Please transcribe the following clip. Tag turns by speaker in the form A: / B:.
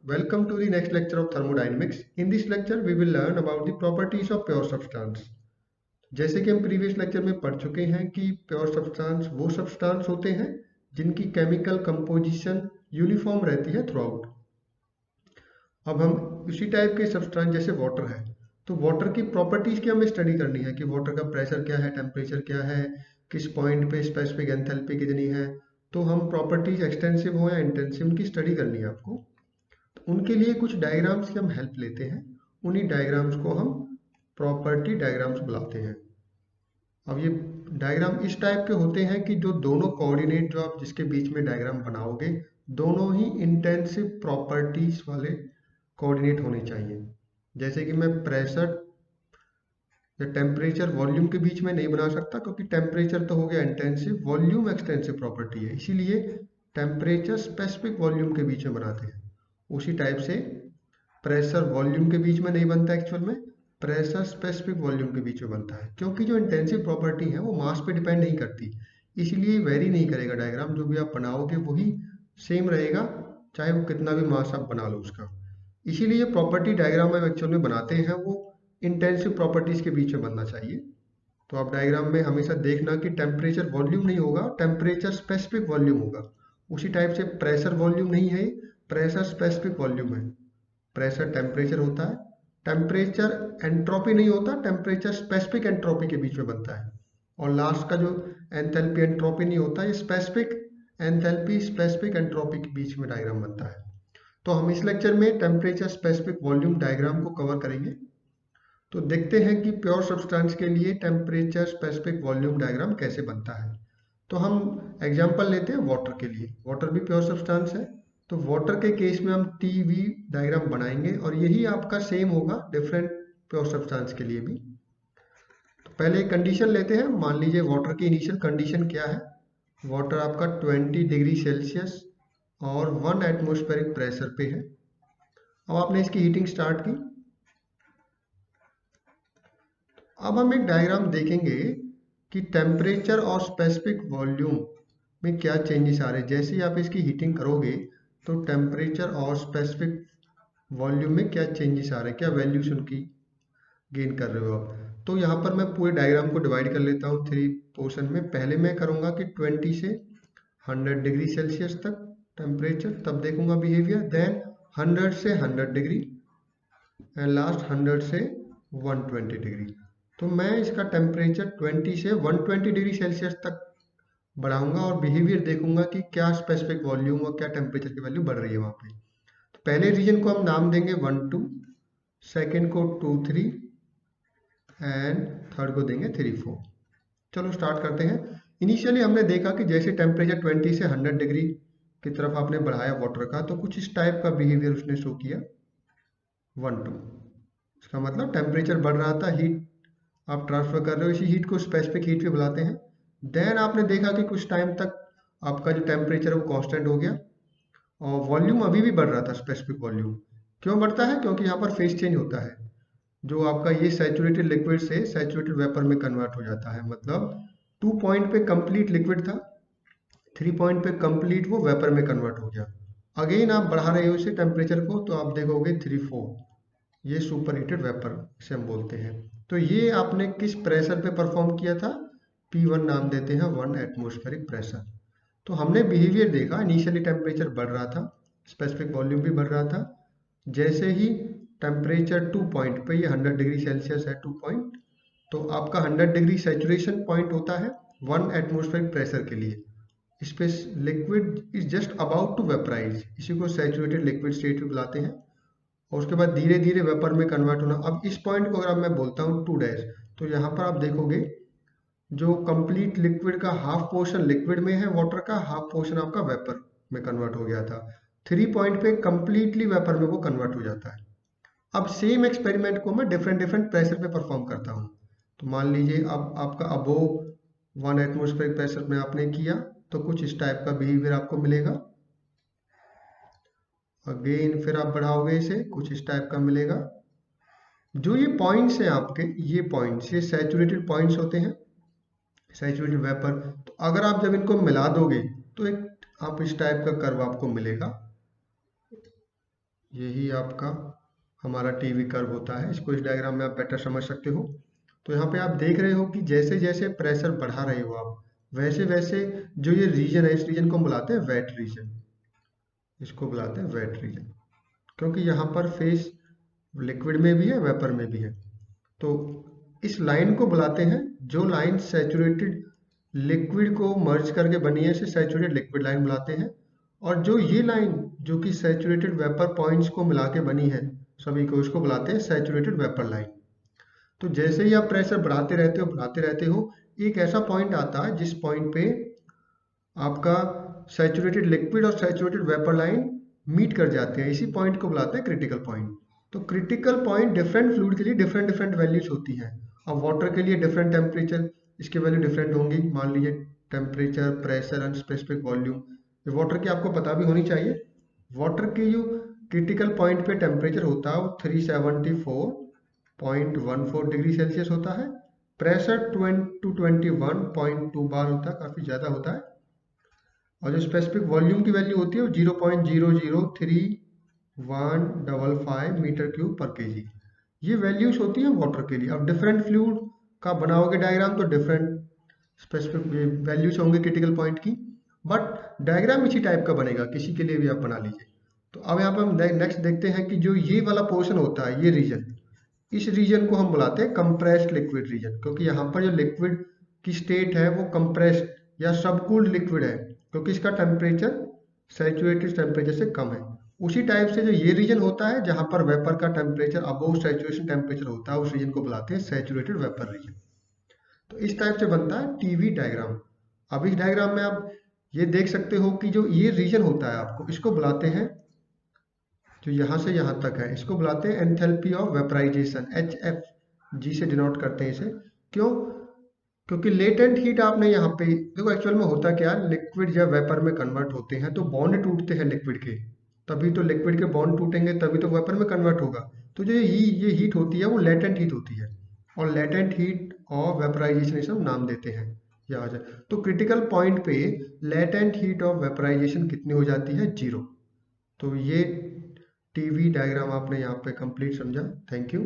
A: welcome to the next lecture of thermodynamics. In this lecture, we will learn about the properties of pure substance. जैसे कि हम previous lecture में पढ़ चुके हैं कि प्योर सब्सटेंस वो सब्सटेंस होते हैं जिनकी केमिकल कंपोजिशन यूनिफॉर्म रहती है थ्रू आउट। अब हम उसी टाइप के सब्सटेंस जैसे वाटर है, तो वाटर की प्रॉपर्टीज की हमें स्टडी करनी है कि वाटर का प्रेशर क्या है, टेम्परेचर क्या है, किस पॉइंट पे स्पेसिफिक एंथैल्पी कितनी है। तो हम प्रॉपर्टीज एक्सटेंसिव हो या इंटेंसिव उनकी स्टडी करनी है आपको। तो उनके लिए कुछ डायग्राम्स की हम हेल्प लेते हैं, उन्हीं डायग्राम्स को हम प्रॉपर्टी डायग्राम्स बुलाते हैं। अब ये डायग्राम इस टाइप के होते हैं कि जो दोनों कोऑर्डिनेट जो आप जिसके बीच में डायग्राम बनाओगे दोनों ही इंटेंसिव प्रॉपर्टीज वाले कोऑर्डिनेट होने चाहिए। जैसे कि मैं प्रेशर या टेम्परेचर वॉल्यूम के बीच में नहीं बना सकता, क्योंकि टेम्परेचर तो हो गया इंटेंसिव, वॉल्यूम एक्सटेंसिव प्रॉपर्टी है, इसीलिए टेम्परेचर स्पेसिफिक वॉल्यूम के बीच में बनाते हैं। उसी टाइप से प्रेशर वॉल्यूम के बीच में नहीं बनता, एक्चुअल में प्रेशर स्पेसिफिक वॉल्यूम के बीच में बनता है, क्योंकि जो इंटेंसिव प्रॉपर्टी है वो मास पे डिपेंड नहीं करती, इसलिए वेरी नहीं करेगा। डायग्राम जो भी आप बनाओगे वही सेम रहेगा, चाहे वो कितना भी मास आप बना लो उसका। इसीलिए प्रॉपर्टी डायग्राम हम एक्चुअल में बनाते हैं वो इंटेंसिव प्रॉपर्टीज के बीच में बनना चाहिए। तो आप डायग्राम में हमेशा देखना कि टेम्परेचर वॉल्यूम नहीं होगा, टेम्परेचर स्पेसिफिक वॉल्यूम होगा। उसी टाइप से प्रेशर वॉल्यूम नहीं है, प्रेशर स्पेसिफिक वॉल्यूम है। प्रेशर टेम्परेचर होता है, टेम्परेचर एंट्रोपी नहीं होता, टेम्परेचर स्पेसिफिक एंट्रोपी के बीच में बनता है। और लास्ट का जो एंथैल्पी एंट्रोपी नहीं होता, ये स्पेसिफिक एंथैल्पी स्पेसिफिक एंट्रोपी के बीच में डायग्राम बनता है। तो हम इस लेक्चर में टेम्परेचर स्पेसिफिक वॉल्यूम डायग्राम को कवर करेंगे। तो देखते हैं कि प्योर सब्सटेंस के लिए टेम्परेचर स्पेसिफिक वॉल्यूम डायग्राम कैसे बनता है। तो हम एग्जांपल लेते हैं वाटर के लिए। वाटर भी प्योर सब्सटेंस है, तो वाटर के केस में हम टीवी डायग्राम बनाएंगे और यही आपका सेम होगा डिफरेंट प्योर सब्सटेंस के लिए भी। तो पहले एक कंडीशन लेते हैं। मान लीजिए वाटर की इनिशियल कंडीशन क्या है। वाटर आपका 20 डिग्री सेल्सियस और 1 एटमॉस्फेरिक प्रेशर पे है। अब आपने इसकी हीटिंग स्टार्ट की। अब हम एक डायग्राम देखेंगे कि टेम्परेचर और स्पेसिफिक वॉल्यूम में क्या चेंजेस आ रहे हैं। जैसे ही आप इसकी हीटिंग करोगे तो टेम्परेचर और स्पेसिफिक वॉल्यूम में क्या चेंजेस आ रहे हैं, क्या वैल्यूज उनकी गेन कर रहे हो आप। तो यहाँ पर मैं पूरे डायग्राम को डिवाइड कर लेता हूँ 3 पोर्शन में। पहले मैं करूँगा कि 20 से 100 डिग्री सेल्सियस तक टेम्परेचर, तब देखूंगा बिहेवियर, देन 100 से 100 डिग्री एंड लास्ट 100 से 120 डिग्री। तो मैं इसका टेम्परेचर 20 से 120 डिग्री सेल्सियस तक बढ़ाऊंगा और बिहेवियर देखूंगा कि क्या स्पेसिफिक वॉल्यूम और क्या टेम्परेचर की वैल्यू बढ़ रही है वहाँ पे। तो पहले रीजन को हम नाम देंगे 1 2, सेकेंड को 2 3 एंड थर्ड को देंगे 3 4। चलो स्टार्ट करते हैं। इनिशियली हमने देखा कि जैसे टेम्परेचर 20 से 100 डिग्री की तरफ आपने बढ़ाया वाटर का, तो कुछ इस टाइप का बिहेवियर उसने शो किया 1 2। इसका मतलब टेम्परेचर बढ़ रहा था, हीट आप ट्रांसफर कर रहे हो, इसी हीट को स्पेसिफिक हीट पे बुलाते हैं। देन आपने देखा कि कुछ टाइम तक आपका जो टेम्परेचर है वो कांस्टेंट हो गया और वॉल्यूम अभी भी बढ़ रहा था, स्पेसिफिक वॉल्यूम। क्यों बढ़ता है? क्योंकि यहाँ पर फेज चेंज होता है। जो आपका ये सैचुरेटेड लिक्विड से सैचुरेटेड वेपर में कन्वर्ट हो जाता है। मतलब 2 पॉइंट पे कंप्लीट लिक्विड था, 3 पॉइंट पे कंप्लीट वो वेपर में कन्वर्ट हो गया। अगेन आप बढ़ा रहे हो इसे टेम्परेचर को, तो आप देखोगे 3 4, ये सुपर हीटेड वेपर इसे हम बोलते हैं। तो ये आपने किस प्रेशर पे परफॉर्म किया था? P1 नाम देते हैं, 1 एटमॉस्फेरिक प्रेशर। तो हमने बिहेवियर देखा, इनिशियली टेम्परेचर बढ़ रहा था, स्पेसिफिक वॉल्यूम भी बढ़ रहा था। जैसे ही टेम्परेचर 2 पॉइंट पे, ये 100 डिग्री सेल्सियस है 2 पॉइंट, तो आपका 100 डिग्री सैचुरेशन पॉइंट होता है 1 एटमॉस्फेरिक प्रेशर के लिए। इस पे liquid is just about to vaporise, इसी को सैचुरेटेड लिक्विड स्टेट भी बुलाते हैं। और उसके बाद धीरे धीरे वेपर में कन्वर्ट होना। अब इस पॉइंट को अगर मैं बोलता हूँ 2 डैश, तो यहाँ पर आप देखोगे जो कंप्लीट लिक्विड का हाफ पोर्शन लिक्विड में है, वाटर का हाफ पोर्शन आपका वेपर में कन्वर्ट हो गया था। 3 पॉइंट पे कंप्लीटली वेपर में वो कन्वर्ट हो जाता है। अब सेम एक्सपेरिमेंट को मैं डिफरेंट डिफरेंट प्रेशर पे परफॉर्म करता हूँ। तो मान लीजिए अब आपका अबोव 1 एटमॉस्फेरिक प्रेशर में आपने किया, तो कुछ इस टाइप का बिहेवियर आपको मिलेगा। अगेन फिर आप बढ़ाओगे इसे, कुछ इस टाइप का मिलेगा। जो ये पॉइंट्स हैं आपके, ये पॉइंट्स, ये सैचुरेटेड पॉइंट्स होते हैं, सैचुरेटेड वेपर। तो अगर आप जब इनको मिला दोगे तो एक आप इस टाइप का कर्व आपको मिलेगा। यही आपका हमारा टीवी कर्व होता है। इसको इस डायग्राम में आप बेटर समझ सकते हो। तो यहाँ पे आप देख रहे हो कि जैसे जैसे प्रेशर बढ़ा रहे हो आप, वैसे वैसे जो ये रीजन है, इस रीजन को हम बुलाते हैं वेट रीजन। इसको बुलाते हैं वेट रीजन, क्योंकि यहाँ पर फेस लिक्विड में भी है, वेपर में भी है। तो इस लाइन को बुलाते हैं, जो लाइन सैचुरेटेड लिक्विड को मर्ज करके बनी है, इसे सैचुरेटेड लिक्विड लाइन बुलाते हैं। और जो ये लाइन जो कि सैचुरेटेड वेपर पॉइंट्स को मिला के बनी है सभी को, इसको बुलाते हैं सैचुरेटेड वेपर लाइन। तो जैसे ही आप प्रेशर बढ़ाते रहते हो, एक ऐसा पॉइंट आता है जिस पॉइंट पे आपका सैचुरेटेड लिक्विड और सैचुरेटेड वेपर लाइन मीट कर जाते हैं। इसी पॉइंट को बुलाते हैं क्रिटिकल पॉइंट। तो क्रिटिकल पॉइंट डिफरेंट फ्लूइड के लिए डिफरेंट डिफरेंट वैल्यूज होती हैं। अब वाटर के लिए डिफरेंट टेम्परेचर, इसके वैल्यू डिफरेंट होंगी। मान लीजिए temperature, pressure and specific volume, ये वाटर की आपको पता भी होनी चाहिए। वाटर की जो क्रिटिकल पॉइंट पे टेम्परेचर होता है वो 374.14 डिग्री सेल्सियस होता है। प्रेशर 21.2 बार होता है, काफ़ी ज़्यादा होता है। और जो स्पेसिफिक वॉल्यूम की वैल्यू होती है वो 0.003 155 मीटर क्यूब पर केजी। ये वैल्यूज होती हैं वाटर के लिए। अब डिफरेंट फ्लूइड का बनाओगे डायग्राम तो डिफरेंट स्पेसिफिक वैल्यूज होंगे क्रिटिकल पॉइंट की, बट डायग्राम इसी टाइप का बनेगा, किसी के लिए भी आप बना लीजिए। तो अब यहाँ पे हम नेक्स्ट देखते हैं कि जो ये वाला पोर्शन होता है, ये रीजन, इस रीजन को हम बुलाते हैं कंप्रेस्ड लिक्विड रीजन, क्योंकि यहाँ पर जो लिक्विड की स्टेट है वो कंप्रेस्ड या सबकूल्ड लिक्विड है, क्योंकि इसका टेम्परेचर सैचुरेटेड टेम्परेचर से कम है। उसी टाइप से जो ये रीजन होता है जहां पर वेपर का टेम्परेचर अबव सैचुरेशन टेम्परेचर होता है, उस रीजन को बुलाते हैं सैचुरेटेड वेपर रीजन। तो इस टाइप से बनता है टीवी डायग्राम। अब इस डायग्राम में आप ये देख सकते हो कि जो ये रीजन होता है आपको, इसको बुलाते हैं, जो यहाँ से यहाँ तक है, इसको बुलाते हैं एंथैल्पी ऑफ वेपराइजेशन, HFG से डिनोट करते हैं इसे। क्यों? क्योंकि लेटेंट हीट आपने यहाँ पे देखो, एक्चुअल में होता क्या है, लिक्विड जब वेपर में कन्वर्ट होते हैं तो बॉन्ड टूटते हैं लिक्विड के, तभी तो लिक्विड के बॉन्ड टूटेंगे, तभी तो वेपर में कन्वर्ट होगा। तो जो ये हीट होती है वो लेटेंट हीट होती है, और लेटेंट हीट ऑफ वेपराइजेशन इसे हम नाम देते हैं। यहाँ से तो क्रिटिकल पॉइंट पे लेटेंट हीट ऑफ वेपराइजेशन कितनी हो जाती है? 0। तो ये टीवी डायग्राम आपने यहाँ पे कंप्लीट समझा। Thank you.